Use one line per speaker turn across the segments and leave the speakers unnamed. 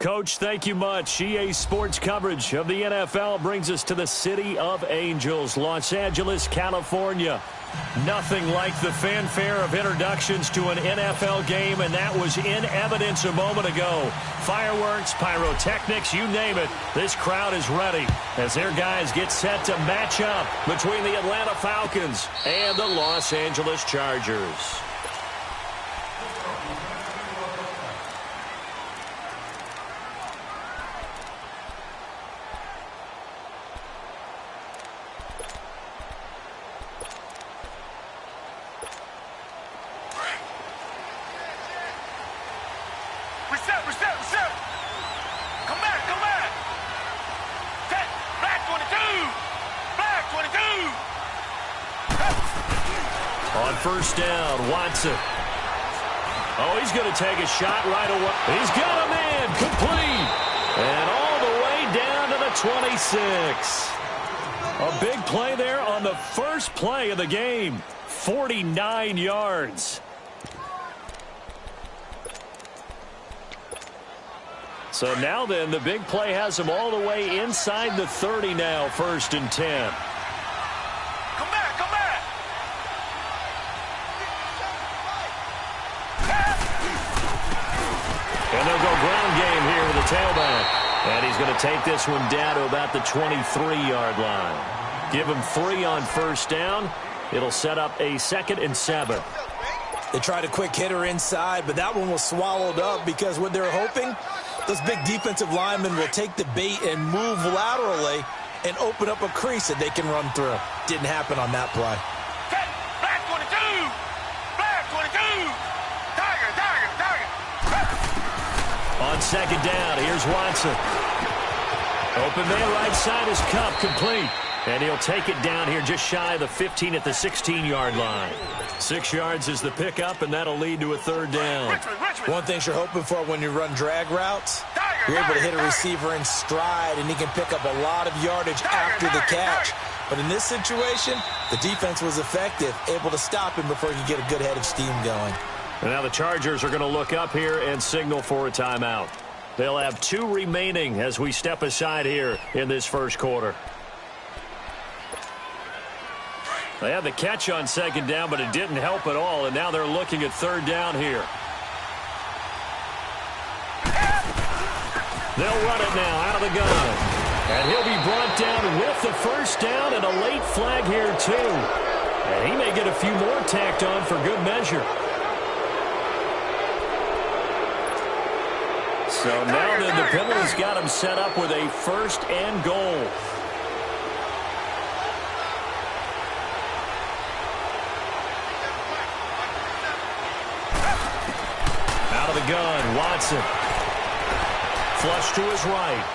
Coach, thank you much. EA Sports coverage of the NFL brings us to the City of Angels, Los Angeles, California. Nothing like the fanfare of introductions to an NFL game, and that was in evidence a moment ago. Fireworks, pyrotechnics, you name it. This crowd is ready as their guys get set to match up between the Atlanta Falcons and the Los Angeles Chargers.
Reset. Come back. Set. Black 22.
On first down, Watson. Oh, he's going to take a shot right away. He's got a man, complete. And all the way down to the 26. A big play there on the first play of the game. 49 yards. So now then, the big play has him all the way inside the 30 now, 1st and 10.
Come back.
And they'll go ground game here with the tailback. And he's going to take this one down to about the 23-yard line. Give him 3 on first down. It'll set up a 2nd and 7.
They tried a quick hitter inside, but that one was swallowed up because what they're hoping, those big defensive linemen will take the bait and move laterally and open up a crease that they can run through. Didn't happen on that play.
Black 22. Tiger.
On 2nd down, here's Watson. Open man right side is Cup, complete. And he'll take it down here just shy of the 15 at the 16-yard line. 6 yards is the pickup, and that'll lead to a 3rd down.
Richmond.
One thing you're hoping for when you run drag routes, you're able to hit a receiver in stride, and he can pick up a lot of yardage after the catch. But in this situation, the defense was effective, able to stop him before he could get a good head of steam going.
And now the Chargers are going to look up here and signal for a timeout. They'll have 2 remaining as we step aside here in this first quarter. They had the catch on 2nd down, but it didn't help at all, and now they're looking at 3rd down here. They'll run it now out of the gun. And he'll be brought down with the first down and a late flag here, too. And he may get a few more tacked on for good measure. So now then, the penalty's got him set up with a 1st and goal. Out of the gun, Watson. Flush to his right.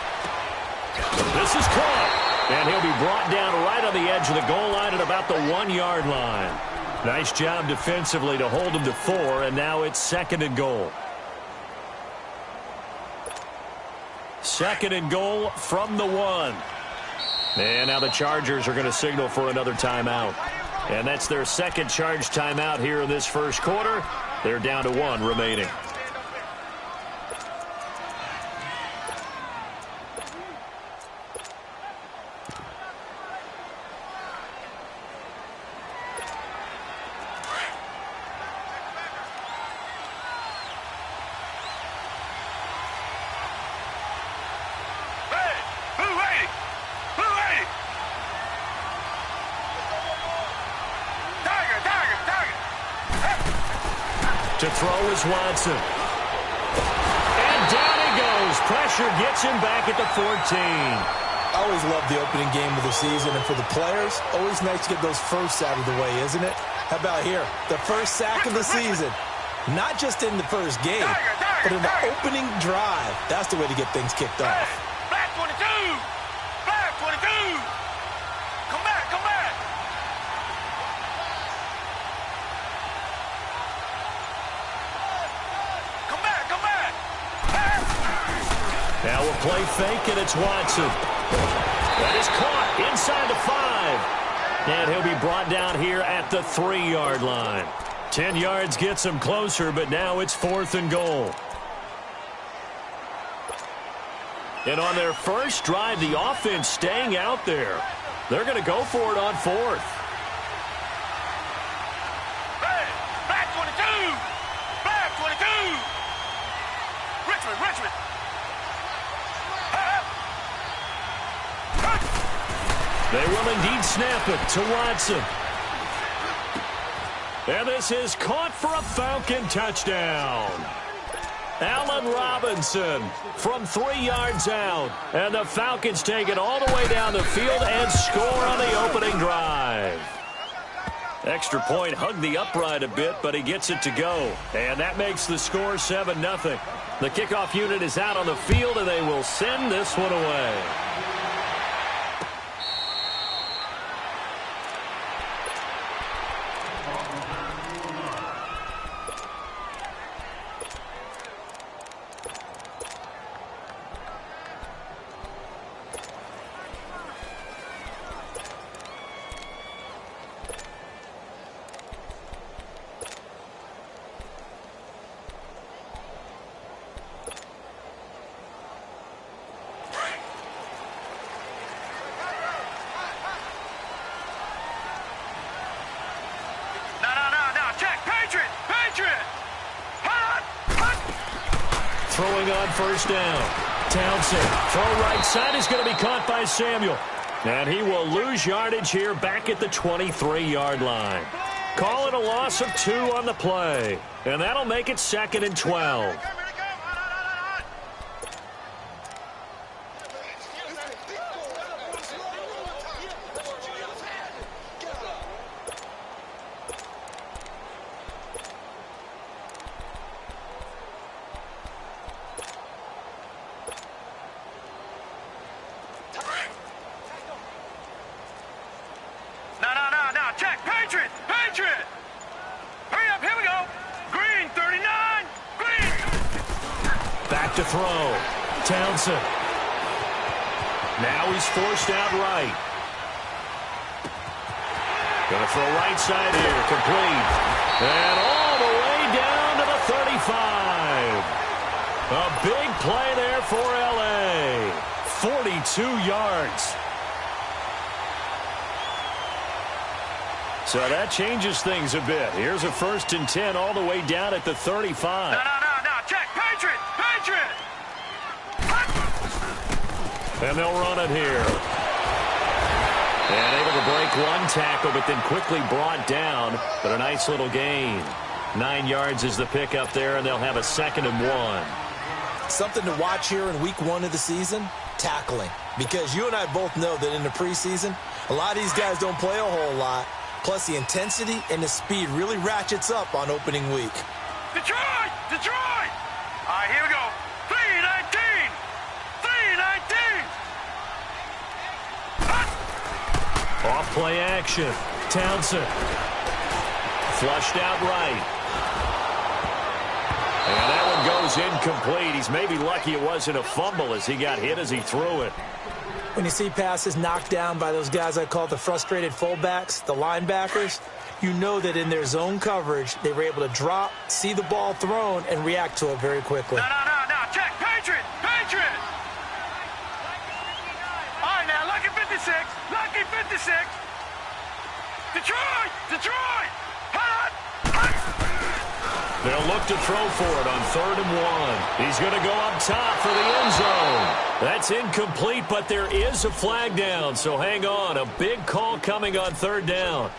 This is caught. And he'll be brought down right on the edge of the goal line at about the 1-yard line. Nice job defensively to hold him to 4, and now it's 2nd and goal. 2nd and goal from the 1. And now the Chargers are going to signal for another timeout. And that's their 2nd charge timeout here in this first quarter. They're down to 1 remaining. To throw is Watson. And down he goes. Pressure gets him back at the 14.
I always love the opening game of the season, and for the players, always nice to get those firsts out of the way, isn't it? How about here? The first sack of the season. Not just in the first game, but in the opening drive. That's the way to get things kicked off.
Black 22. Come back.
Now we'll play fake, and it's Watson. That is caught inside the 5. And he'll be brought down here at the 3-yard line. 10 yards gets him closer, but now it's 4th and goal. And on their first drive, the offense staying out there. They're going to go for it on fourth.
Hey, back 22. Back 22. Richmond.
They will indeed snap it to Watson. And this is caught for a Falcon touchdown. Allen Robinson from 3 yards out. And the Falcons take it all the way down the field and score on the opening drive. Extra point hugged the upright a bit, but he gets it to go. And that makes the score 7-0. The kickoff unit is out on the field, and they will send this one away. Throwing on first down. Townsend, throw right side is going to be caught by Samuel. And he will lose yardage here back at the 23-yard line. Call it a loss of 2 on the play. And that'll make it 2nd and 12.
Patriot! Hurry up, here we go! Green, 39! Green!
Back to throw. Townsend. Now he's forced out right. Going to throw right side here. Complete. And all the way down to the 35. A big play there for L.A. 42 yards. So that changes things a bit. Here's a 1st and 10 all the way down at the 35.
No. Check. Patriot!
And they'll run it here. And able to break one tackle, but then quickly brought down. But a nice little gain. 9 yards is the pickup there, and they'll have a 2nd and 1.
Something to watch here in week 1 of the season, tackling. Because you and I both know that in the preseason, a lot of these guys don't play a whole lot. Plus, the intensity and the speed really ratchets up on opening week.
Detroit! All right, here we go. 3-19!
Off play action. Townsend. Flushed out right. And that one goes incomplete. He's maybe lucky it wasn't a fumble as he got hit as he threw it.
When you see passes knocked down by those guys I call the frustrated fullbacks, the linebackers, you know that in their zone coverage, they were able to drop, see the ball thrown, and react to it very quickly.
No. Check. Patriot! All right, now, lucky 56. Detroit! Hot!
They'll look to throw for it on 3rd and 1. He's going to go up top for the end zone. That's incomplete, but there is a flag down, so hang on. A big call coming on 3rd down.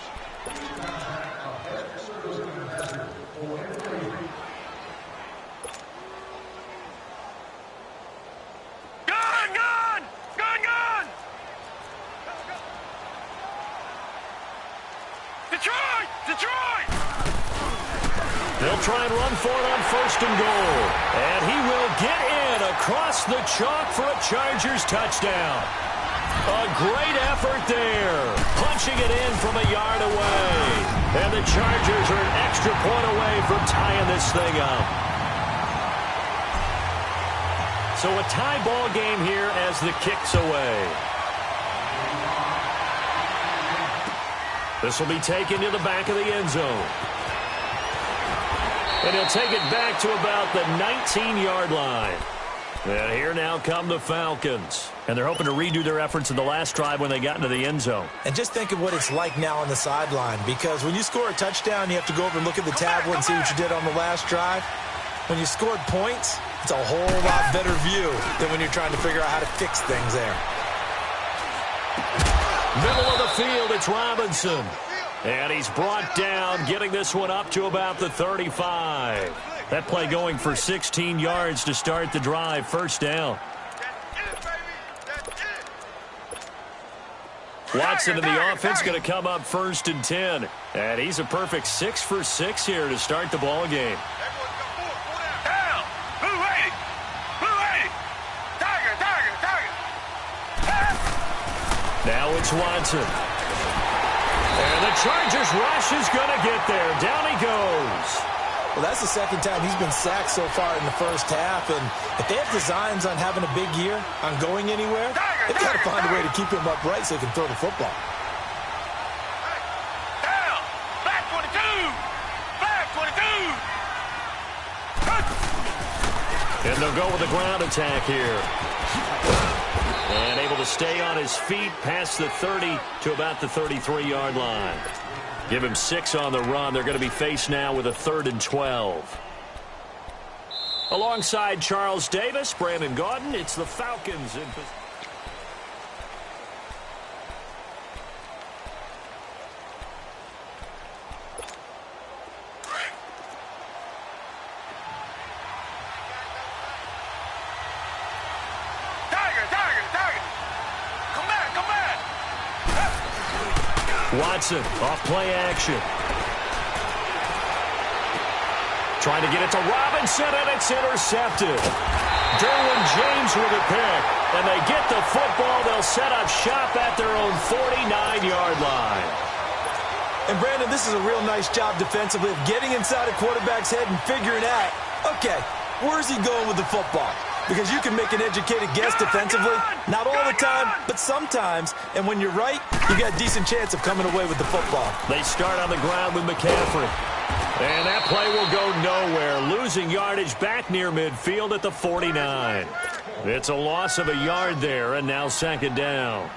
Gun! Detroit!
They'll try and run for it on 1st and goal. And he will get in across the chalk for a Chargers touchdown. A great effort there. Punching it in from a yard away. And the Chargers are an extra point away from tying this thing up. So a tie ball game here as the kick's away. This will be taken to the back of the end zone. And he'll take it back to about the 19-yard line. And here now come the Falcons. And they're hoping to redo their efforts in the last drive when they got into the end zone.
And just think of what it's like now on the sideline, because when you score a touchdown, you have to go over and look at the tablet and see what you did on the last drive. When you scored points, it's a whole lot better view than when you're trying to figure out how to fix things there.
Middle of the field, it's Robinson. And he's brought down, getting this one up to about the 35. That play going for 16 yards to start the drive. First down. Watson in the offense going to come up 1st and 10. And he's a perfect 6 for 6 here to start the ball game. Now it's Watson. And the Chargers rush is going to get there. Down he goes.
Well, that's the second time he's been sacked so far in the first half. And if they have designs on having a big year, on going anywhere, they've got to find a way to keep him upright so he can throw the football.
Down. Back 22. Back 22.
And they'll go with the ground attack here. And able to stay on his feet past the 30 to about the 33-yard line. Give him 6 on the run. They're going to be faced now with a 3rd and 12. Alongside Charles Davis, Brandon Gaudin, it's the Falcons in position. Watson, off play action. Trying to get it to Robinson, and it's intercepted. Derwin James with a pick, and they get the football. They'll set up shop at their own 49-yard line.
And, Brandon, this is a real nice job defensively of getting inside a quarterback's head and figuring out, okay, where's he going with the football? Because you can make an educated guess defensively, not all the time, but sometimes. And when you're right, you got a decent chance of coming away with the football.
They start on the ground with McCaffrey. And that play will go nowhere. Losing yardage back near midfield at the 49. It's a loss of a yard there, and now 2nd down.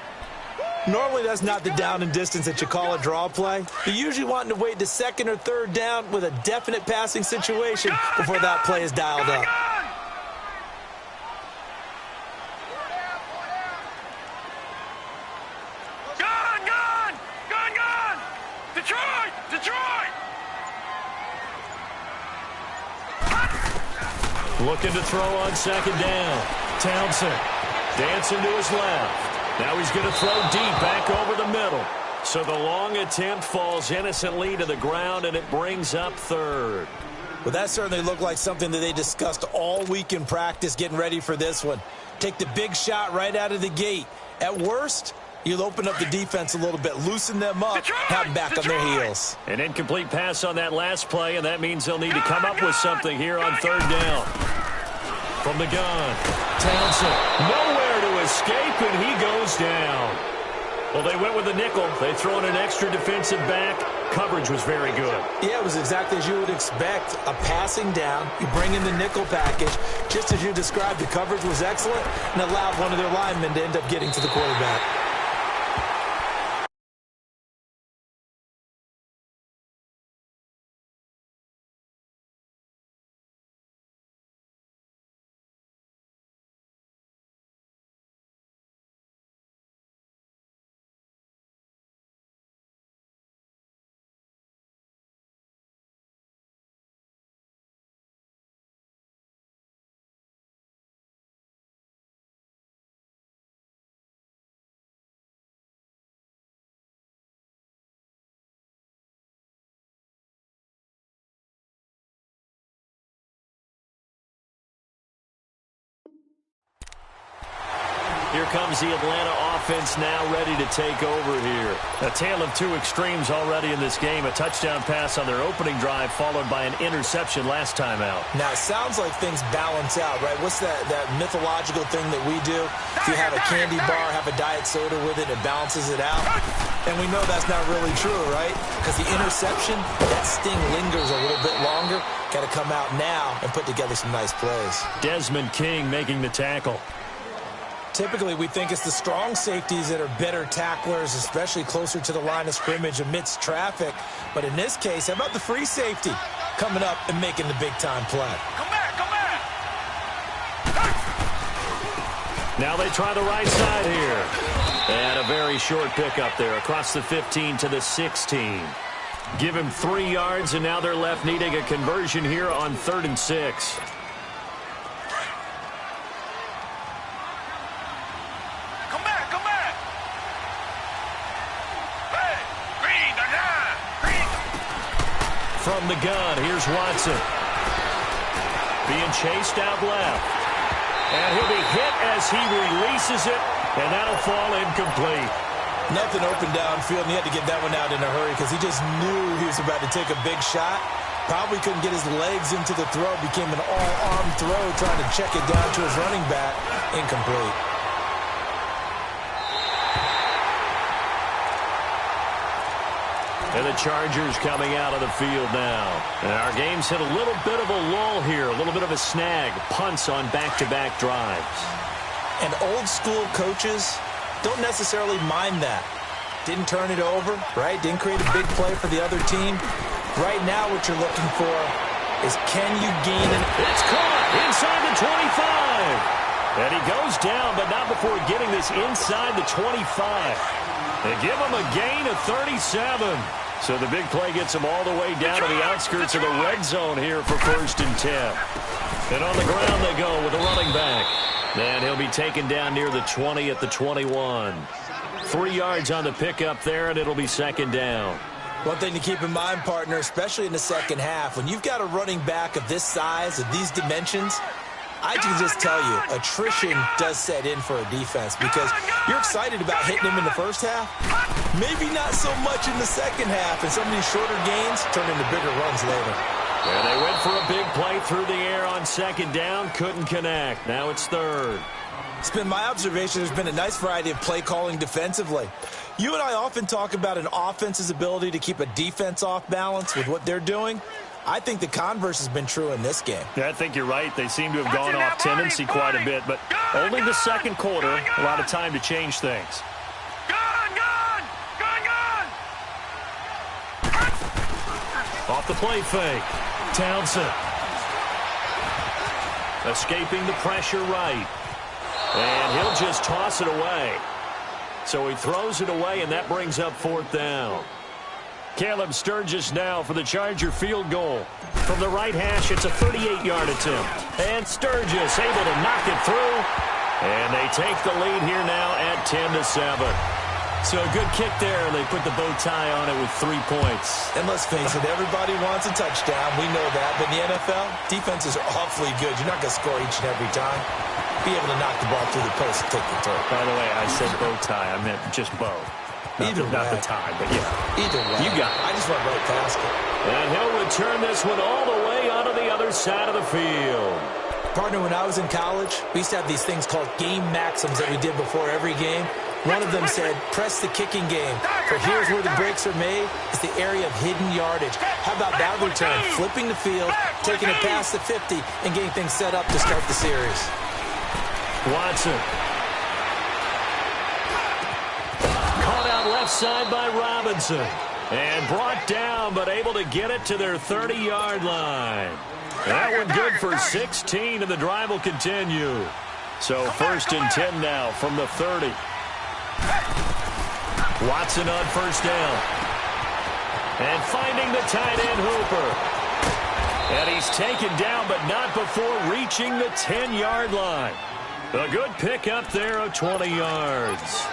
Normally that's not the down and distance that you call a draw play. You're usually wanting to wait to 2nd or 3rd down with a definite passing situation before that play is dialed up.
Looking to throw on 2nd down. Townsend dancing to his left. Now he's going to throw deep back over the middle. So the long attempt falls innocently to the ground, and it brings up 3rd.
Well, that certainly looked like something that they discussed all week in practice getting ready for this one. Take the big shot right out of the gate. At worst, you'll open up the defense a little bit, loosen them up, have them back on their heels.
An incomplete pass on that last play, and that means they'll need to come up with something here on 3rd down. From the gun, Townsend nowhere to escape, and he goes down. Well, they went with the nickel. They throw in an extra defensive back. Coverage was very good.
Yeah, it was exactly as you would expect. A passing down, you bring in the nickel package. Just as you described, the coverage was excellent and allowed one of their linemen to end up getting to the quarterback.
Here comes the Atlanta offense now ready to take over here. A tale of two extremes already in this game. A touchdown pass on their opening drive followed by an interception last time out.
Now, it sounds like things balance out, right? What's that mythological thing that we do? If you have a candy bar, have a diet soda with it, it balances it out. And we know that's not really true, right? Because the interception, that sting lingers a little bit longer. Got to come out now and put together some nice plays.
Desmond King making the tackle.
Typically, we think it's the strong safeties that are better tacklers, especially closer to the line of scrimmage amidst traffic. But in this case, how about the free safety coming up and making the big-time play?
Come back, come back.
Now they try the right side here. And a very short pickup there across the 15 to the 16. Give him 3 yards, and now they're left needing a conversion here on 3rd and 6. From the gun, here's Watson. Being chased out left. And he'll be hit as he releases it, and that'll fall incomplete.
Nothing open downfield, and he had to get that one out in a hurry because he just knew he was about to take a big shot. Probably couldn't get his legs into the throw. Became an all-arm throw, trying to check it down to his running back. Incomplete.
And the Chargers coming out of the field now. And our game's hit a little bit of a lull here, a little bit of a snag. Punts on back-to-back drives.
And old-school coaches don't necessarily mind that. Didn't turn it over, right? Didn't create a big play for the other team. Right now what you're looking for is can you gain an...
It's caught inside the 25. And he goes down, but not before getting this inside the 25. They give him a gain of 37. So the big play gets him all the way down to the outskirts of the red zone here for 1st and 10. And on the ground they go with a running back. And he'll be taken down near the 20 at the 21. 3 yards on the pickup there, and it'll be 2nd down.
One thing to keep in mind, partner, especially in the second half, when you've got a running back of this size, of these dimensions, I can just tell you, attrition does set in for a defense because you're excited about hitting him in the first half. Maybe not so much in the second half, and some of these shorter gains turn into bigger runs later.
And they went for a big play through the air on 2nd down, couldn't connect. Now it's 3rd.
It's been my observation there's been a nice variety of play calling defensively. You and I often talk about an offense's ability to keep a defense off balance with what they're doing. I think the converse has been true in this game.
Yeah, I think you're right. They seem to have gone off tendency quite a bit, but only the second quarter, a lot of time to change things. Off the play fake. Townsend. Escaping the pressure right. And he'll just toss it away. So he throws it away, and that brings up 4th down. Caleb Sturgis now for the Charger field goal. From the right hash, it's a 38-yard attempt. And Sturgis able to knock it through. And they take the lead here now at 10-7. So a good kick there. They put the bow tie on it with 3 points.
And let's face it, everybody wants a touchdown. We know that. But in the NFL, defenses are awfully good. You're not going to score each and every time. Be able to knock the ball through the post and take the throw.
By the way, I said bow tie. I meant just bow. Not the tie, but yeah.
Either way.
You got it.
I just went right past it.
And he'll return this one all the way onto the other side of the field.
Partner, when I was in college, we used to have these things called game maxims that we did before every game. One of them said, press the kicking game. For here's where the breaks are made. It's the area of hidden yardage. How about that return? Flipping the field, taking it past the 50, and getting things set up to start the series.
Watson. Caught out left side by Robinson. And brought down, but able to get it to their 30-yard line. That one good for 16, and the drive will continue. So 1st and 10 now from the 30. Watson on 1st down. And finding the tight end Hooper. And he's taken down, but not before reaching the 10-yard line. A good pickup there of 20 yards.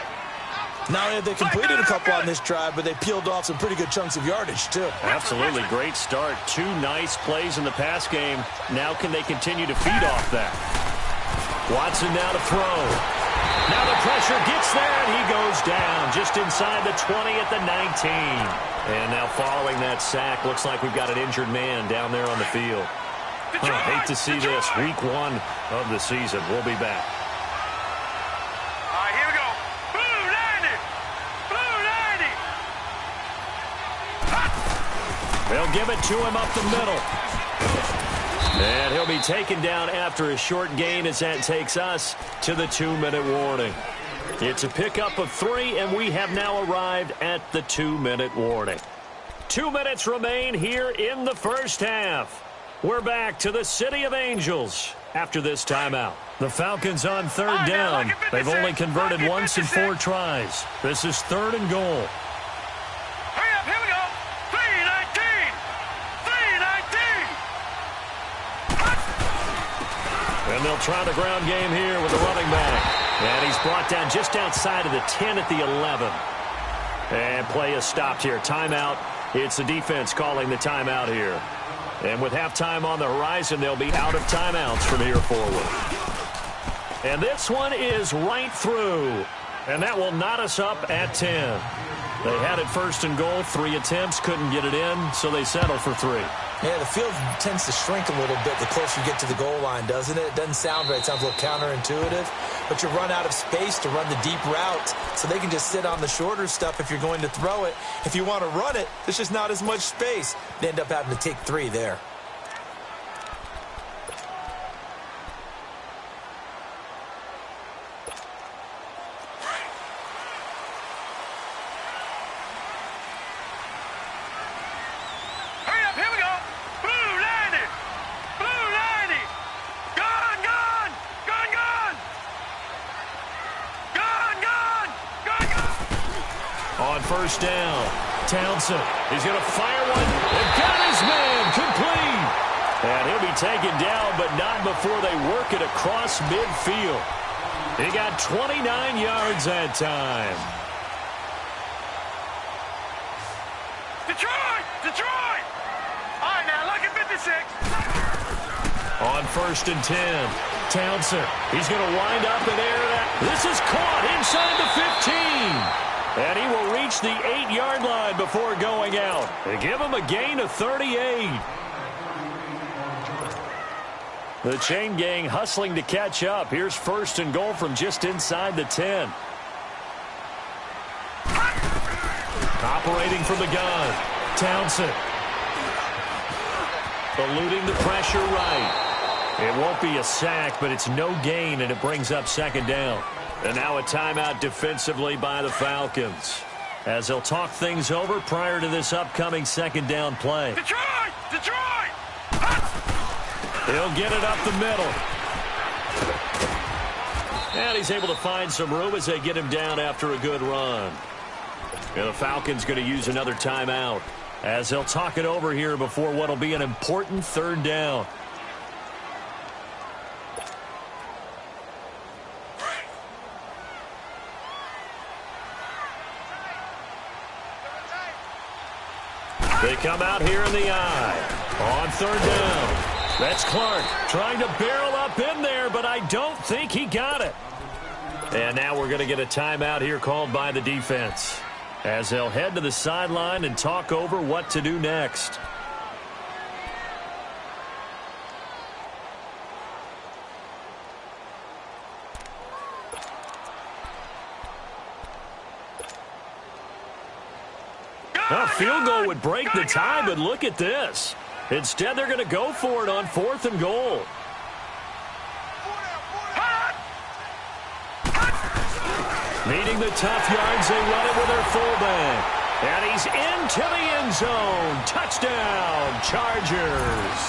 Not only have they completed a couple on this drive, but they peeled off some pretty good chunks of yardage, too.
Absolutely. Great start. 2 nice plays in the pass game. Now can they continue to feed off that? Watson now to throw. Now the pressure gets there, and he goes down just inside the 20 at the 19. And now following that sack, looks like we've got an injured man down there on the field. Hate to see this. Week 1 of the season. We'll be back.
All right, here we go. Blue 90. Blue 90.
They'll give it to him up the middle. And he'll be taken down after a short gain as that takes us to the 2-minute warning. It's a pickup of 3, and we have now arrived at the 2-minute warning. 2 minutes remain here in the first half. We're back to the City of Angels after this timeout. The Falcons on third down. They've only converted once in 4 tries. This is 3rd and goal.
Hurry up, here we go. 319. 319.
And they'll try the ground game here with the running back. And he's brought down just outside of the 10 at the 11. And play is stopped here. Timeout. It's the defense calling the timeout here. And with halftime on the horizon, they'll be out of timeouts from here forward. And this one is right through. And that will knot us up at 10. They had it 1st and goal. 3 attempts, couldn't get it in, so they settle for 3.
Yeah, the field tends to shrink a little bit the closer you get to the goal line, doesn't it? It doesn't sound right. It sounds a little counterintuitive. But you run out of space to run the deep route, so they can just sit on the shorter stuff if you're going to throw it. If you want to run it, there's just not as much space. They end up having to take 3 there.
First down. Townsend. He's going to fire one. And got his man complete. And he'll be taken down, but not before they work it across midfield. He got 29 yards that time.
Detroit! Detroit! All right, now, look at 56.
On 1st and 10. Townsend. He's going to wind up and air that. This is caught inside the 15. And he will reach the 8-yard line before going out. They give him a gain of 38. The chain gang hustling to catch up. Here's 1st and goal from just inside the 10. Operating from the gun. Townsend. Eluding the pressure right. It won't be a sack, but it's no gain, and it brings up 2nd down. And now a timeout defensively by the Falcons, as they'll talk things over prior to this upcoming 2nd down play.
Detroit! Detroit!
He'll get it up the middle. And he's able to find some room as they get him down after a good run. And the Falcons going to use another timeout, as they'll talk it over here before what will be an important 3rd down. They come out here in the eye. On 3rd down. That's Clark trying to barrel up in there, but I don't think he got it. And now we're going to get a timeout here called by the defense, as they'll head to the sideline and talk over what to do next. A field goal would break the tie, but look at this. Instead, they're going to go for it on 4th and goal. Needing the tough yards, they run it with their fullback. And he's into the end zone. Touchdown, Chargers.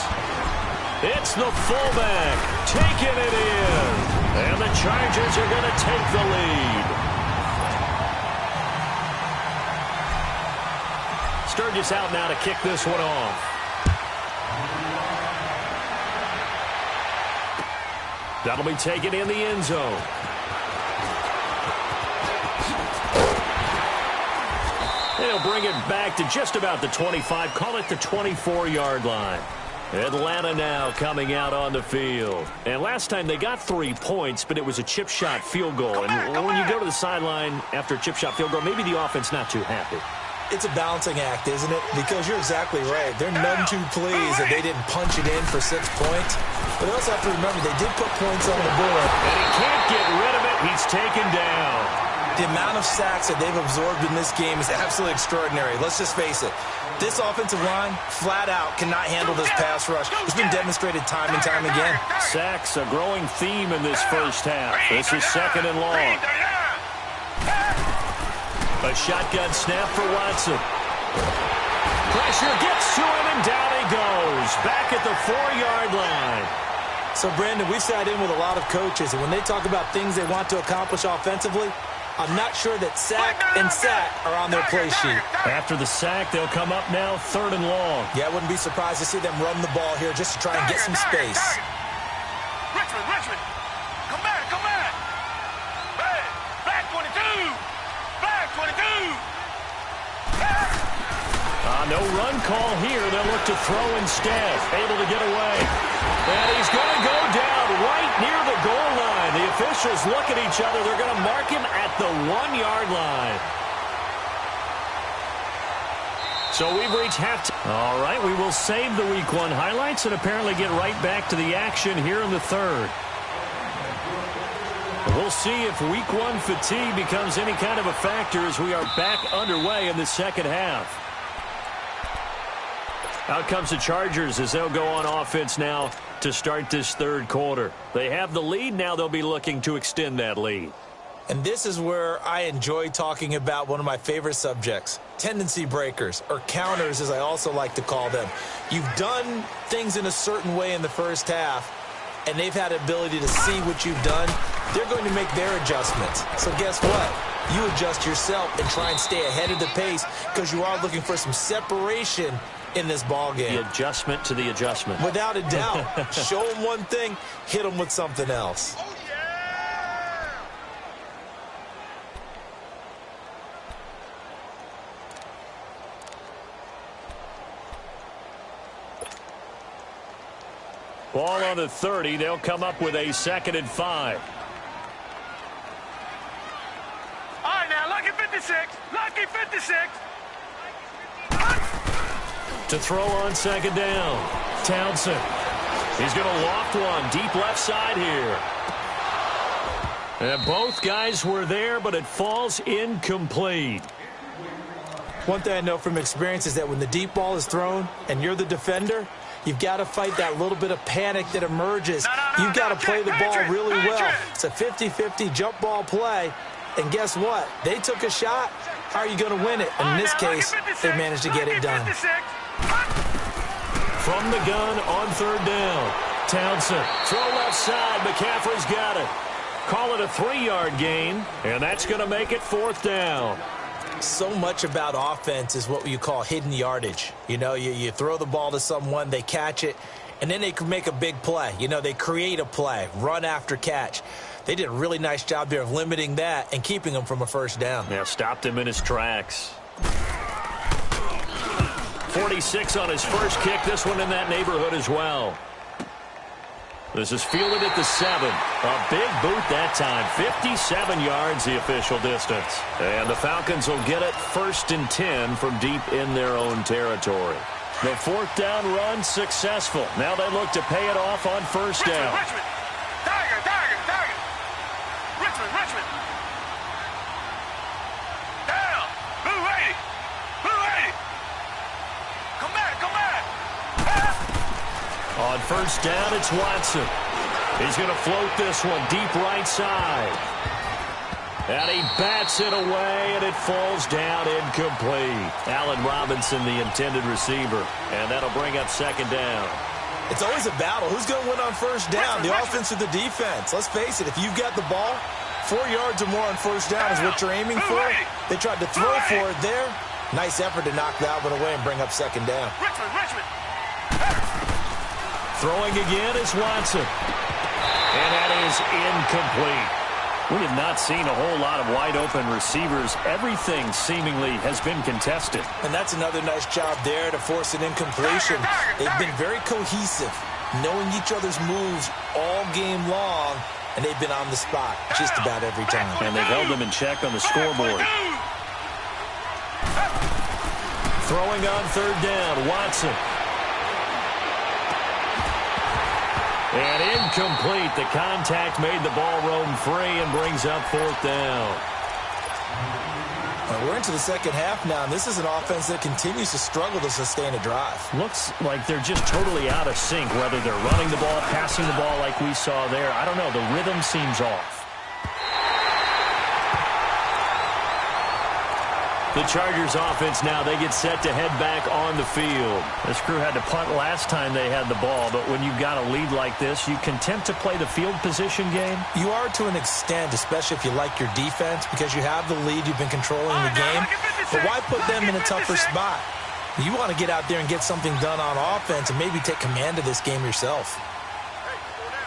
It's the fullback taking it in. And the Chargers are going to take the lead. Sturgis out now to kick this one off. That'll be taken in the end zone. They'll bring it back to just about the 25. Call it the 24-yard line. Atlanta now coming out on the field. And last time they got 3 points, but it was a chip shot field goal. And when you go to the sideline after a chip shot field goal, maybe the offense not too happy.
It's a balancing act, isn't it? Because you're exactly right. They're none too pleased that they didn't punch it in for 6 points. But they also have to remember they did put points on the board.
And he can't get rid of it. He's taken down.
The amount of sacks that they've absorbed in this game is absolutely extraordinary. Let's just face it. This offensive line, flat out, cannot handle this pass rush. It's been demonstrated time and time again.
Sacks, a growing theme in this first half. This is 2nd and long. A shotgun snap for Watson. Pressure gets to him, and down he goes. Back at the 4-yard line.
So, Brandon, we've sat in with a lot of coaches, and when they talk about things they want to accomplish offensively, I'm not sure that sack and sack are on their play sheet.
After the sack, they'll come up now 3rd and long.
Yeah, I wouldn't be surprised to see them run the ball here just to try and get some space.
Richmond. Come back. Back 22. Back 22.
No run call here. They'll look to throw instead. Able to get away. And he's going to go down right near the goal line. The officials look at each other. They're going to mark him at the 1-yard line. So we've reached halftime. All right, we will save the Week 1 highlights and apparently get right back to the action here in the 3rd. We'll see if Week 1 fatigue becomes any kind of a factor as we are back underway in the 2nd half. Out comes the Chargers as they'll go on offense now to start this 3rd quarter. They have the lead. Now they'll be looking to extend that lead.
And this is where I enjoy talking about one of my favorite subjects, tendency breakers, or counters as I also like to call them. You've done things in a certain way in the first half, and they've had the ability to see what you've done. They're going to make their adjustments. So guess what? You adjust yourself and try and stay ahead of the pace because you are looking for some separation in this ball game.
The adjustment to the adjustment.
Without a doubt. Show them one thing, hit them with something else.
Ball on the 30. They'll come up with a 2nd and 5.
All right, now, lucky 56. Lucky 56.
To throw on 2nd down. Townsend. He's going to loft one deep left side here. And both guys were there, but it falls incomplete.
One thing I know from experience is that when the deep ball is thrown and you're the defender, you've got to fight that little bit of panic that emerges. You've got to play the ball really well. It's a 50-50 jump ball play. And guess what? They took a shot. How are you going to win it? And in this case, they managed to get it done.
From the gun on 3rd down. Townsend. Throw left side. McCaffrey's got it. Call it a 3-yard gain. And that's going to make it 4th down.
So much about offense is what you call hidden yardage. You know, you throw the ball to someone, they catch it, and then they can make a big play. You know, they create a play, run after catch. They did a really nice job there of limiting that and keeping him from a 1st down.
Yeah, stopped him in his tracks. 46 on his first kick. This one in that neighborhood as well. This is fielded at the 7. A big boot that time. 57 yards, the official distance. And the Falcons will get it 1st and 10 from deep in their own territory. The 4th down run successful. Now they look to pay it off on 1st down.
Richmond. Tiger. Richmond. Down. Blue 80. Come back.
On 1st down, it's Watson. He's going to float this one deep right side. And he bats it away, and it falls down incomplete. Allen Robinson, the intended receiver. And that'll bring up 2nd down.
It's always a battle. Who's going to win on 1st down, the offense or the defense? Let's face it, if you've got the ball, 4 yards or more on 1st down is what you're aiming for. They tried to throw for it there. Nice effort to knock that one away and bring up 2nd down.
Richmond.
Throwing again is Watson. And that is incomplete. We have not seen a whole lot of wide-open receivers. Everything seemingly has been contested.
And that's another nice job there to force an incompletion. They've been very cohesive, knowing each other's moves all game long, and they've been on the spot just about every time.
And they've held them in check on the scoreboard. Throwing on third down, Watson. And incomplete. The contact made the ball roam free and brings up fourth down.
We're into the second half now, and this is an offense that continues to struggle to sustain a drive.
Looks like they're just totally out of sync, whether they're running the ball, passing the ball like we saw there. I don't know. The rhythm seems off. The Chargers offense now, they get set to head back on the field. This crew had to punt last time they had the ball, but when you've got a lead like this, you content to play the field position game?
You are to an extent, especially if you like your defense, because you have the lead, you've been controlling the game. But why put them in a tougher spot? You want to get out there and get something done on offense and maybe take command of this game yourself.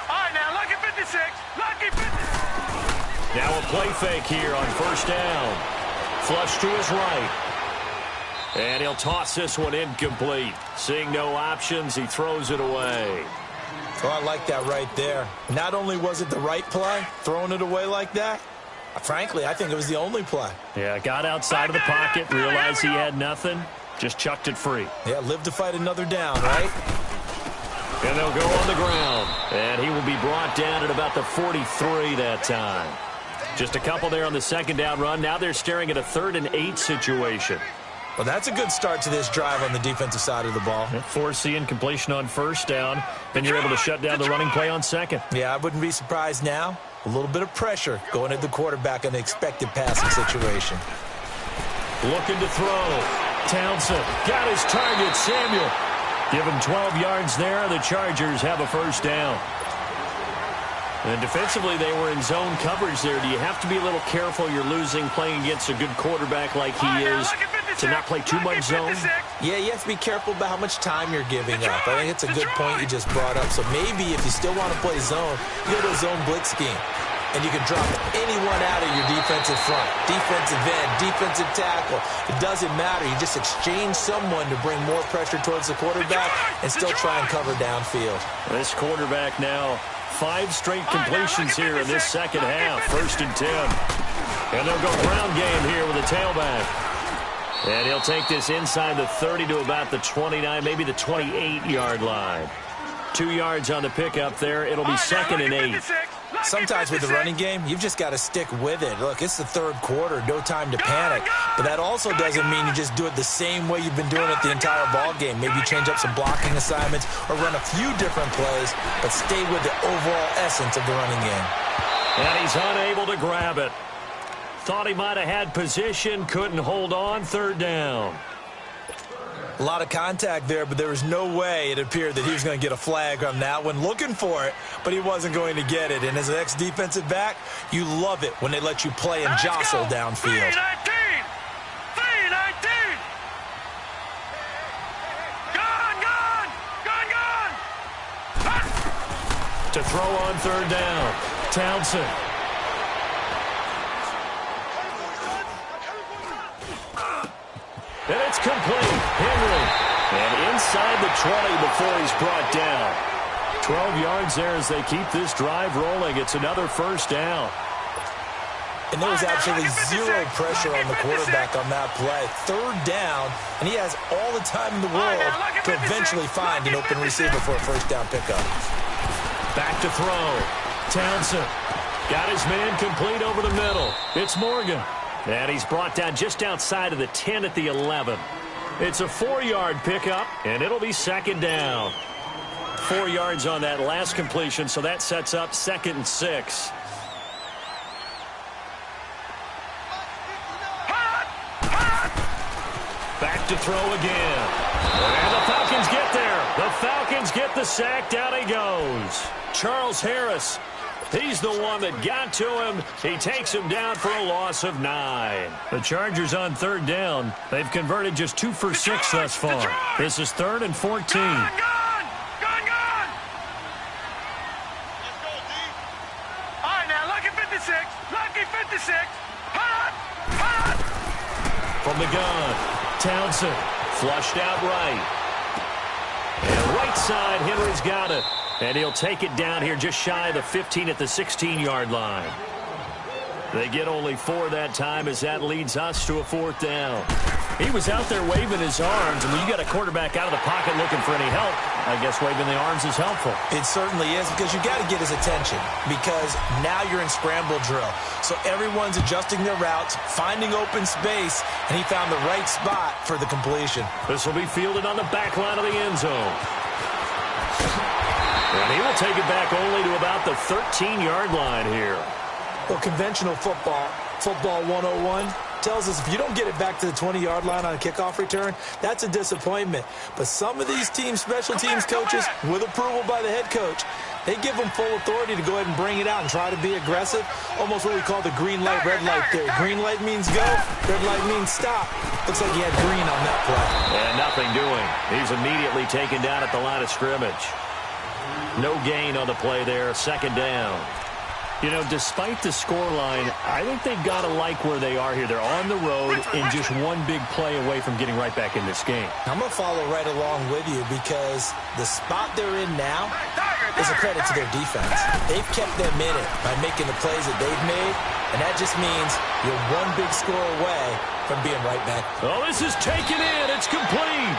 All right, now, lucky 56. Lucky 56.
Now a play fake here on first down. Flush to his right. And he'll toss this one incomplete. Seeing no options, he throws it away.
Oh, I like that right there. Not only was it the right play, throwing it away like that, frankly, I think it was the only play.
Yeah, got outside of the pocket, realized he had nothing, just chucked it free.
Yeah, live to fight another down, right?
And they'll go on the ground. And he will be brought down at about the 43 that time. Just a couple there on the second down run. Now they're staring at a 3rd and 8 situation.
Well, that's a good start to this drive on the defensive side of the ball.
Force the incompletion on first down. Then you're able to shut down the running play on second.
Yeah, I wouldn't be surprised now. A little bit of pressure going at the quarterback in an expected passing situation.
Looking to throw. Townsend got his target, Samuel. Give him 12 yards there. The Chargers have a first down. And defensively, they were in zone coverage there. Do you have to be a little careful? You're losing playing against a good quarterback like he is to not play too much zone?
Yeah, you have to be careful about how much time you're giving up. I think it's a good point you just brought up. So maybe if you still want to play zone, you go to a zone blitz scheme. And you can drop anyone out of your defensive front, defensive end, defensive tackle. It doesn't matter. You just exchange someone to bring more pressure towards the quarterback and still try and cover downfield.
This quarterback now, 5 straight completions here in this second half. 1st and 10. And they'll go ground game here with a tailback. And he'll take this inside the 30 to about the 29, maybe the 28-yard line. 2 yards on the pickup there. It'll be 2nd and 8.
Sometimes with the running game, you've just got to stick with it. Look, it's the 3rd quarter, no time to panic. But that also doesn't mean you just do it the same way you've been doing it the entire ball game. Maybe change up some blocking assignments or run a few different plays, but stay with the overall essence of the running game.
And he's unable to grab it. Thought he might have had position, couldn't hold on, 3rd down.
A lot of contact there, but there was no way it appeared that he was going to get a flag on that one. Looking for it, but he wasn't going to get it. And as an ex-defensive back, you love it when they let you play and jostle downfield.
3-19! Gone!
To throw on 3rd down, Townsend. And it's complete. Henry. And inside the 20 before he's brought down. 12 yards there as they keep this drive rolling. It's another first down.
And there was absolutely zero pressure on the quarterback on that play. 3rd down, and he has all the time in the world to eventually find an open receiver for a first down pickup.
Back to throw. Townsend got his man complete over the middle. It's Morgan. And he's brought down just outside of the 10 at the 11. It's a 4-yard pickup, and it'll be 2nd down. 4 yards on that last completion, so that sets up 2nd and 6. Back to throw again. And the Falcons get there. The Falcons get the sack. Down he goes. Charles Harris. He's the one that got to him. He takes him down for a loss of 9. The Chargers on 3rd down. They've converted just 2 for 6 thus far. This is 3rd and 14.
Gone! All right, now, lucky 56. 56. Lucky 56. Hot. Hot.
From the gun, Townsend flushed out right. And right side, Henry's got it. And he'll take it down here just shy of the 15 at the 16-yard line. They get only 4 that time as that leads us to a 4th down. He was out there waving his arms, and when you got a quarterback out of the pocket looking for any help, I guess waving the arms is helpful.
It certainly is, because you got to get his attention, because now you're in scramble drill. So everyone's adjusting their routes, finding open space, and he found the right spot for the completion.
This will be fielded on the back line of the end zone. And he will take it back only to about the 13-yard line here.
Well, conventional football 101, tells us if you don't get it back to the 20-yard line on a kickoff return, that's a disappointment. But some of these teams, special teams coaches, with approval by the head coach, they give them full authority to go ahead and bring it out and try to be aggressive, almost what we call the green light, red light theory. Green light means go, red light means stop. Looks like he had green on that play.
And nothing doing. He's immediately taken down at the line of scrimmage. No gain on the play there, 2nd down. You know, despite the scoreline, I think they've got to like where they are here. They're on the road and just one big play away from getting right back in this game.
I'm going to follow right along with you, because the spot they're in now is a credit to their defense. They've kept them in it by making the plays that they've made, and that just means you're one big score away from being right back.
Oh, this is taken in. It's complete.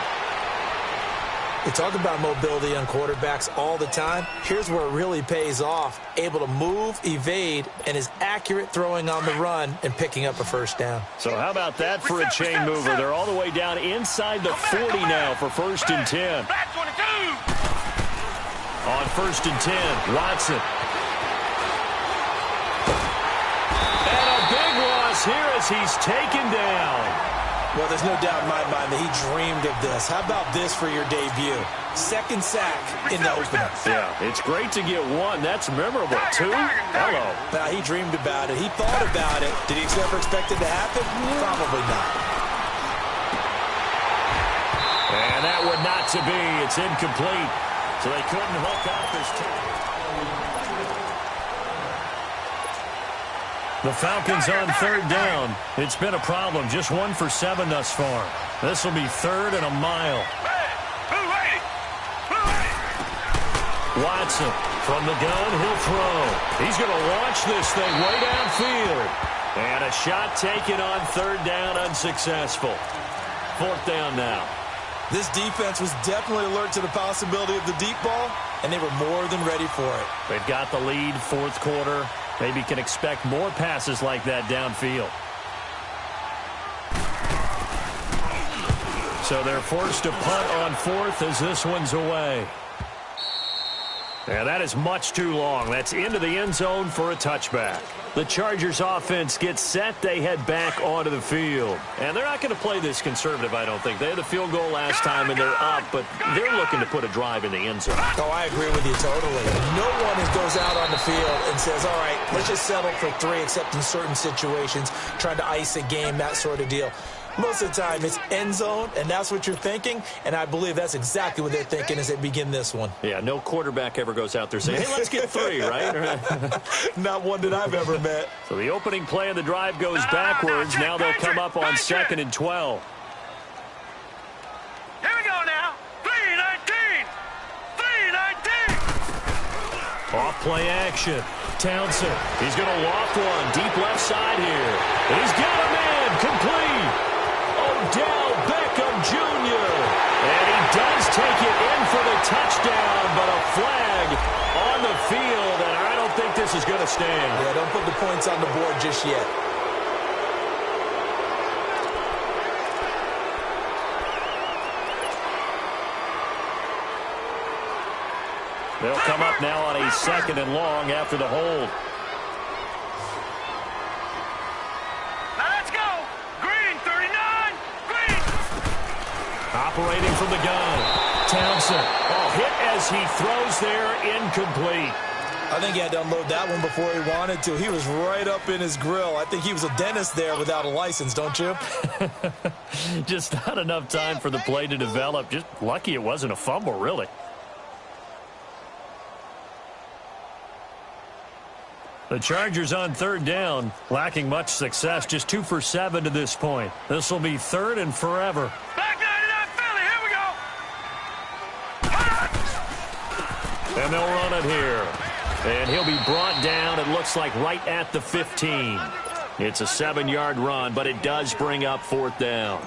We talk about mobility on quarterbacks all the time. Here's where it really pays off. Able to move, evade, and is accurate throwing on the run and picking up a 1st down.
So how about that for a chain mover? They're all the way down inside the 40 now for 1st and 10. On 1st and 10, Watson. And a big loss here as he's taken down.
Well, there's no doubt in my mind that he dreamed of this. How about this for your debut? 2nd sack in the opener.
Yeah, it's great to get 1. That's memorable. 2? Hello.
Now, he dreamed about it. He thought about it. Did he ever expect it to happen? Probably not.
And that would not to be. It's incomplete. So they couldn't hook up this time. The Falcons on 3rd down. It's been a problem. Just 1 for 7 thus far. This will be 3rd and a mile. Watson from the gun. He'll throw. He's going to launch this thing way downfield. And a shot taken on 3rd down, unsuccessful. 4th down now.
This defense was definitely alert to the possibility of the deep ball, and they were more than ready for it.
They've got the lead, 4th quarter. Maybe can expect more passes like that downfield. So they're forced to punt on 4th as this one's away. And that is much too long. That's into the end zone for a touchback. The Chargers offense gets set. They head back onto the field. And they're not going to play this conservative, I don't think. They had the field goal last time, and they're up, but they're looking to put a drive in the end zone.
Oh, I agree with you totally. No one goes out on the field and says, all right, let's just settle for 3, except in certain situations, trying to ice a game, that sort of deal. Most of the time, it's end zone, and that's what you're thinking, and I believe that's exactly what they're thinking as they begin this one.
Yeah, no quarterback ever goes out there saying, hey, let's get 3, right?
Not one that I've ever met.
So the opening play of the drive goes backwards. Now they'll come up on 2nd and 12.
Here we go now. 3-19. 3-19.
Off play action. Townsend. He's going to loft one. Deep left side here. And he's got a man. Complete. Odell Beckham Jr. And he does take it in for the touchdown, but a flag on the field, and I don't think this is going to stand.
Yeah, don't put the points on the board just yet.
They'll come up now on a 2nd and long after the hold.
Now let's go. Green, 39. Green.
Operating from the gun. Townsend. Oh, hit as he throws there, incomplete.
I think he had to unload that one before he wanted to. He was right up in his grill. I think he was a dentist there without a license, don't you?
Just not enough time for the play to develop. Just lucky it wasn't a fumble, really. The Chargers on third down, lacking much success, just 2 for 7 to this point. This will be third and forever.
Back 99 Philly, here we go.
And they'll run it here. And he'll be brought down, it looks like right at the 15. It's a 7-yard run, but it does bring up fourth down.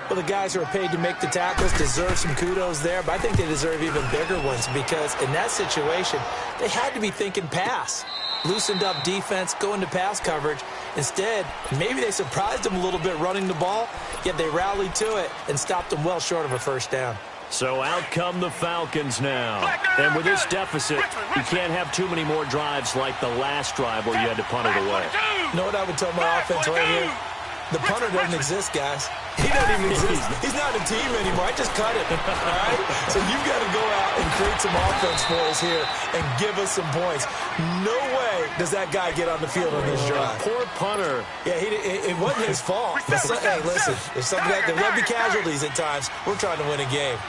Well, the guys who are paid to make the tackles deserve some kudos there, but I think they deserve even bigger ones because in that situation, they had to be thinking pass. Loosened up defense, go into pass coverage. Instead, maybe they surprised them a little bit running the ball, yet they rallied to it and stopped them well short of a first down.
So out come the Falcons now. And with this deficit, you can't have too many more drives like the last drive where you had to punt it away.
You know what I would tell my offense right here? The punter doesn't exist, guys. He doesn't even exist. He's not a team anymore. I just cut him, all right? So you've got to go out and create some offense for us here and give us some points. No way does that guy get on the field on this drive.
Poor punter.
Yeah, it wasn't his fault. But hey, listen, there's something that there'll be casualties at times. We're trying to win a game.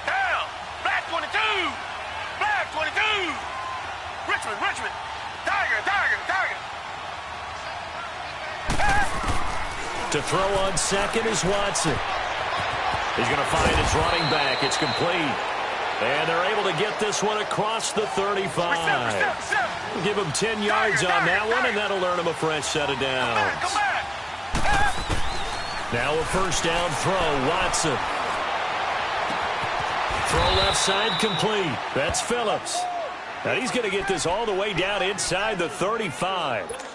Down. Black 22. Black 22. Richmond. Tiger.
To throw on second is Watson. He's going to find his running back. It's complete. And they're able to get this one across the 35. Give him 10 yards on that one, and that'll earn him a fresh set of downs. Now a first down throw, Watson. Throw left side complete. That's Phillips. Now he's going to get this all the way down inside the 35.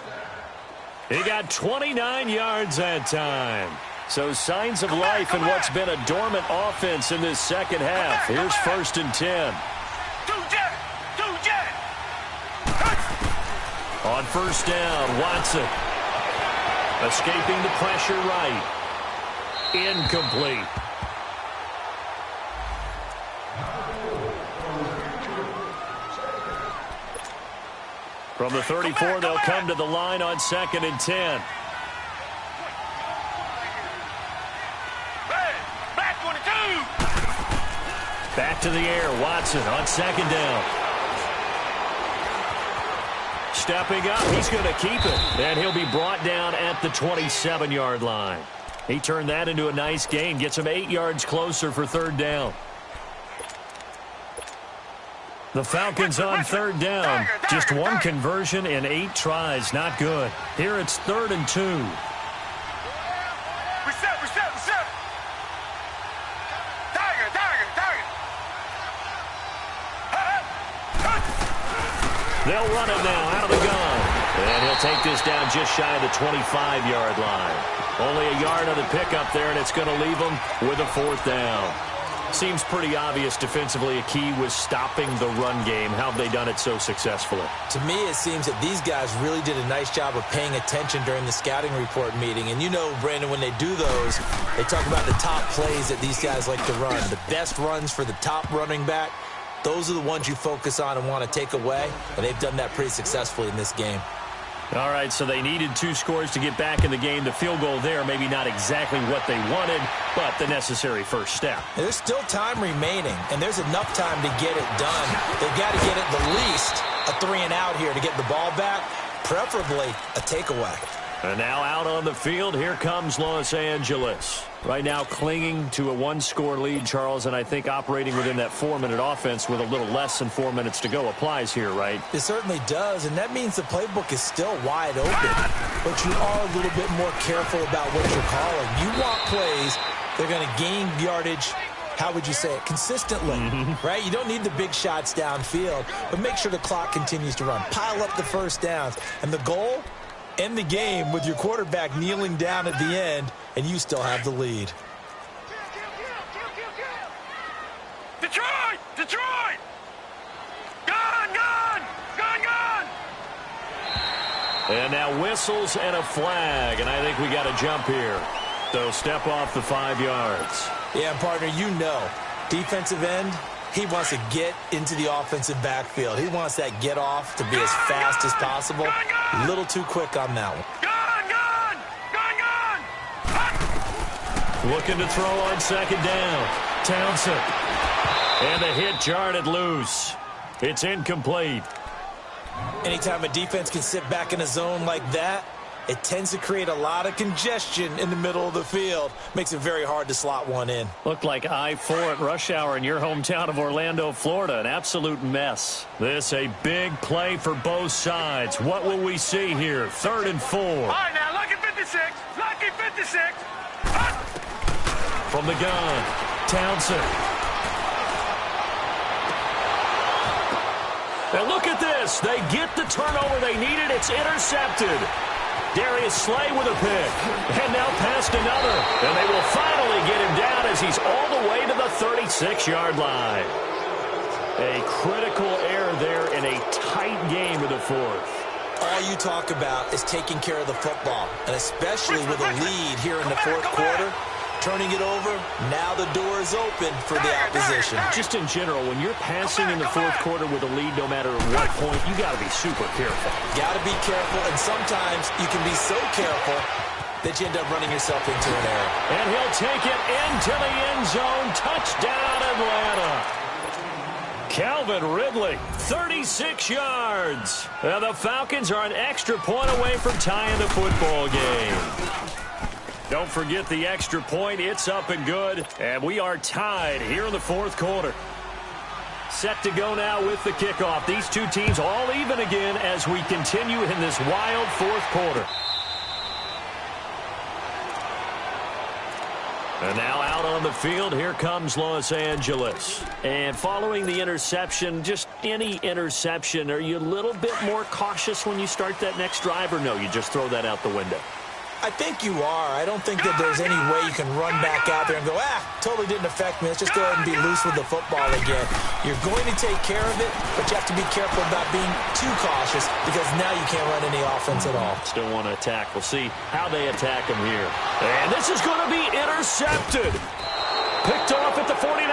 He got 29 yards that time. So signs of life in what's been a dormant offense in this second half. Here's first and 10. On first down, Watson. Escaping the pressure right. Incomplete. From the 34, they'll come to the line on second and 10. Back to the air, Watson on second down. Stepping up, he's going to keep it. And he'll be brought down at the 27-yard line. He turned that into a nice gain, gets him 8 yards closer for third down. The Falcons on third down. Just one conversion in 8 tries. Not good. Here it's 3rd and 2.
Reset. Tiger.
They'll run it now out of the gun. And he'll take this down just shy of the 25-yard line. Only a yard on the pickup there, and it's going to leave him with a fourth down. Seems pretty obvious defensively a key was stopping the run game. How have they done it so successfully?
To me, it seems that these guys really did a nice job of paying attention during the scouting report meeting. And you know, Brandon, when they do those, they talk about the top plays that these guys like to run. The best runs for the top running back, those are the ones you focus on and want to take away. And they've done that pretty successfully in this game.
All right, so they needed 2 scores to get back in the game. The field goal there, maybe not exactly what they wanted, but the necessary first step.
There's still time remaining, and there's enough time to get it done. They've got to get at the least a 3-and-out here to get the ball back, preferably a takeaway.
And now out on the field, here comes Los Angeles. Right now clinging to a 1-score lead, Charles, and I think operating within that 4-minute offense with a little less than 4 minutes to go applies here, right?
It certainly does, and that means the playbook is still wide open. But you are a little bit more careful about what you're calling. You want plays that are going to gain yardage, how would you say it, consistently, right? You don't need the big shots downfield, but make sure the clock continues to run. Pile up the first downs, and the goal, end the game with your quarterback kneeling down at the end, and you still have the lead.
Detroit! Gone!
And now whistles and a flag, and I think we got a jump here. So step off the 5 yards.
Yeah, partner, you know, defensive end, he wants to get into the offensive backfield. He wants that get off to be as fast as possible. A little too quick on that one.
Looking to throw on second down. Townsend. And the hit jarred it loose. It's incomplete.
Anytime a defense can sit back in a zone like that, it tends to create a lot of congestion in the middle of the field. Makes it very hard to slot one in.
Looked like I-4 at rush hour in your hometown of Orlando, Florida. An absolute mess. This a big play for both sides. What will we see here? 3rd and 4.
All right, now, lucky 56. Lucky 56.
From the gun, Townsend. And look at this. They get the turnover they needed. It's intercepted. Darius Slay with a pick. And now past another. And they will finally get him down as he's all the way to the 36-yard line. A critical error there in a tight game in the 4th.
All you talk about is taking care of the football, and especially with a lead here in the 4th quarter. Turning it over, now the door is open for the opposition.
Just in general, when you're passing in the 4th quarter with a lead, no matter at what point, you got to be super careful.
Got to be careful, and sometimes you can be so careful that you end up running yourself into an error.
And he'll take it into the end zone. Touchdown, Atlanta. Calvin Ridley, 36 yards. And the Falcons are an extra point away from tying the football game. Don't forget the extra point. It's up and good. And we are tied here in the 4th quarter. Set to go now with the kickoff. These two teams all even again as we continue in this wild 4th quarter. And now out on the field, here comes Los Angeles. And following the interception, just any interception, are you a little bit more cautious when you start that next drive, or no, you just throw that out the window?
I think you are. I don't think that there's any way you can run back out there and go, totally didn't affect me. Let's just go ahead and be loose with the football again. You're going to take care of it, but you have to be careful about being too cautious because now you can't run any offense at all.
Still want to attack. We'll see how they attack him here. And this is going to be intercepted. Picked off at the 49.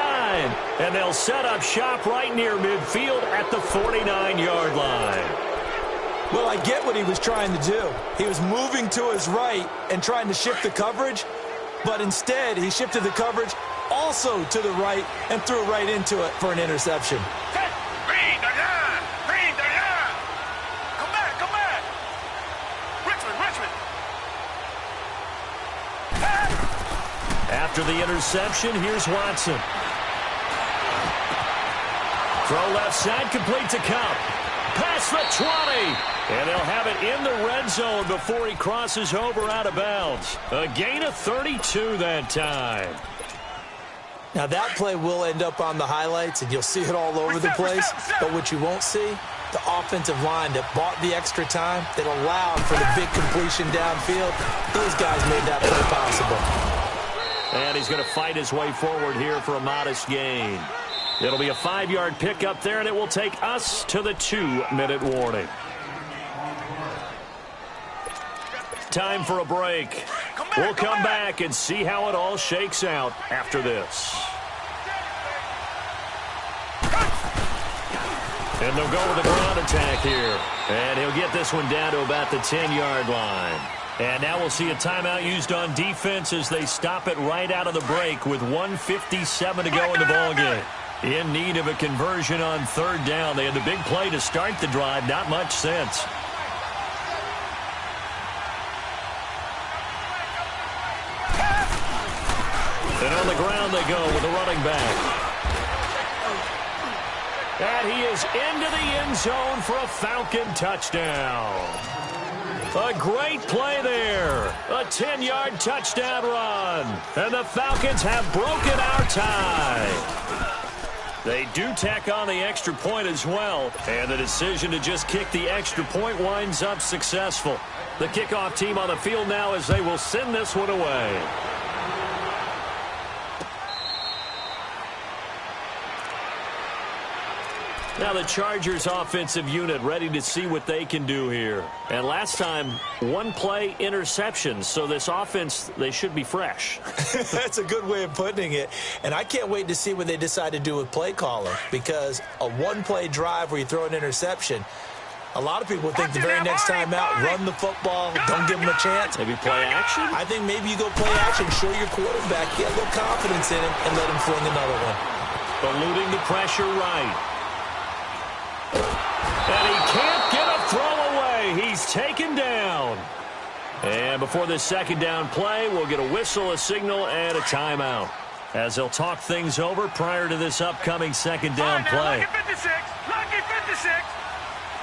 And they'll set up shop right near midfield at the 49-yard line.
Well, I get what he was trying to do. He was moving to his right and trying to shift the coverage, but instead he shifted the coverage also to the right and threw right into it for an interception.
Green, they're down. Green, they're down. Come back, come back. Richmond.
After the interception, here's Watson. Throw left side, complete to Cup. Past the 20. And they'll have it in the red zone before he crosses over out of bounds. A gain of 32 that time.
Now that play will end up on the highlights, and you'll see it all over the place. But what you won't see, the offensive line that bought the extra time, that allowed for the big completion downfield. Those guys made that play possible.
And he's going to fight his way forward here for a modest gain. It'll be a 5-yard pickup there, and it will take us to the 2-minute warning. Time for a break. We'll come back and see how it all shakes out after this. And they'll go with a ground attack here. And he'll get this one down to about the 10-yard line. And now we'll see a timeout used on defense as they stop it right out of the break with 1:57 to go in the ballgame. In need of a conversion on 3rd down. They had the big play to start the drive. Not much sense. And on the ground they go with a running back. And he is into the end zone for a Falcon touchdown. A great play there. A 10-yard touchdown run. And the Falcons have broken our tie. They do tack on the extra point as well. And the decision to just kick the extra point winds up successful. The kickoff team on the field now as they will send this one away. Now the Chargers offensive unit ready to see what they can do here. And last time, 1-play interceptions. So this offense, they should be fresh.
That's a good way of putting it. And I can't wait to see what they decide to do with play calling. Because a 1-play drive where you throw an interception, a lot of people think the very next time out, run the football, don't give them a chance.
Maybe play action?
I think maybe you go play action, show your quarterback, get a little confidence in him, and let him fling another one.
Eluding the pressure right. And he can't get a taken down. And before this second down play, we'll get a whistle, a signal, and a timeout, as they'll talk things over prior to this upcoming second down play.
Lucky 56. Lucky 56.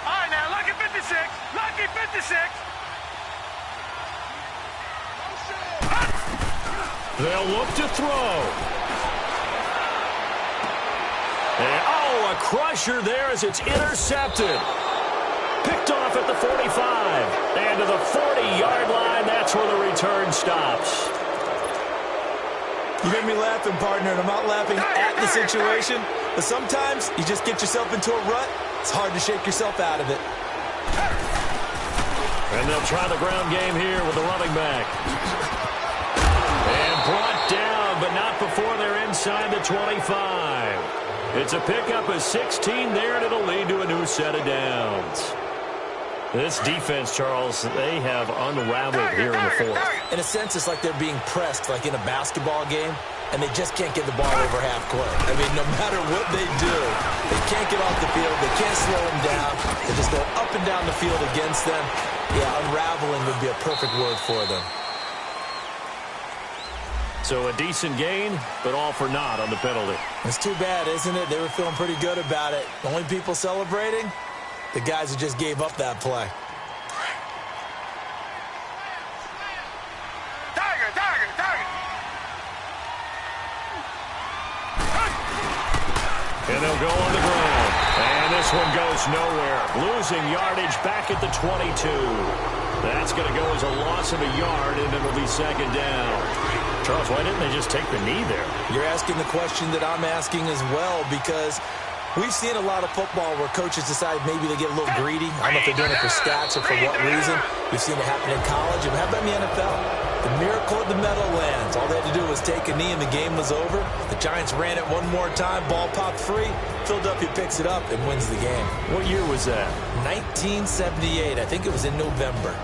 All right, now, lucky 56. Lucky 56.
They'll look to throw. And, oh, a crusher there as it's intercepted. Picked off at the 45. And to the 40-yard line, that's where the return stops.
You made me laughing, partner, and I'm not laughing at the situation. But sometimes you just get yourself into a rut. It's hard to shake yourself out of it.
And they'll try the ground game here with the running back. And brought down, but not before they're inside the 25. It's a pickup of 16 there, and it'll lead to a new set of downs. This defense, Charles, they have unraveled here in the fourth.
In a sense, it's like they're being pressed like in a basketball game, and they just can't get the ball over half court. I mean, no matter what they do, they can't get off the field. They can't slow them down. They just go up and down the field against them. Yeah, unraveling would be a perfect word for them.
So a decent gain, but all for naught on the penalty.
It's too bad, isn't it? They were feeling pretty good about it. The only people celebrating? The guys who just gave up that play.
And they'll go on the ground. And this one goes nowhere. Losing yardage back at the 22. That's going to go as a loss of a yard, and it'll be second down. Charles, why didn't they just take the knee there?
You're asking the question that I'm asking as well, because we've seen a lot of football where coaches decide maybe they get a little greedy. I don't know if they're doing it for stats or for what reason. We've seen it happen in college. And how about in the NFL? The miracle of the Meadowlands. All they had to do was take a knee and the game was over. The Giants ran it one more time. Ball popped free. Philadelphia picks it up and wins the game.
What year was that?
1978. I think it was in November.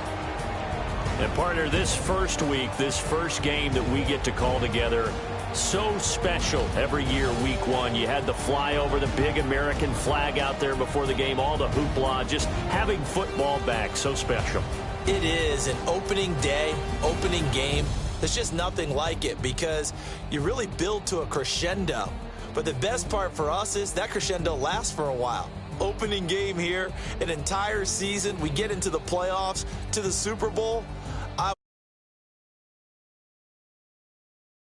And, partner, this first week, this first game that we get to call together, so special every year, week one. You had the flyover, the big American flag out there before the game, all the hoopla, just having football back, so special.
It is an opening day, opening game. There's just nothing like it because you really build to a crescendo. But the best part for us is that crescendo lasts for a while. Opening game here, an entire season, we get into the playoffs, to the Super Bowl.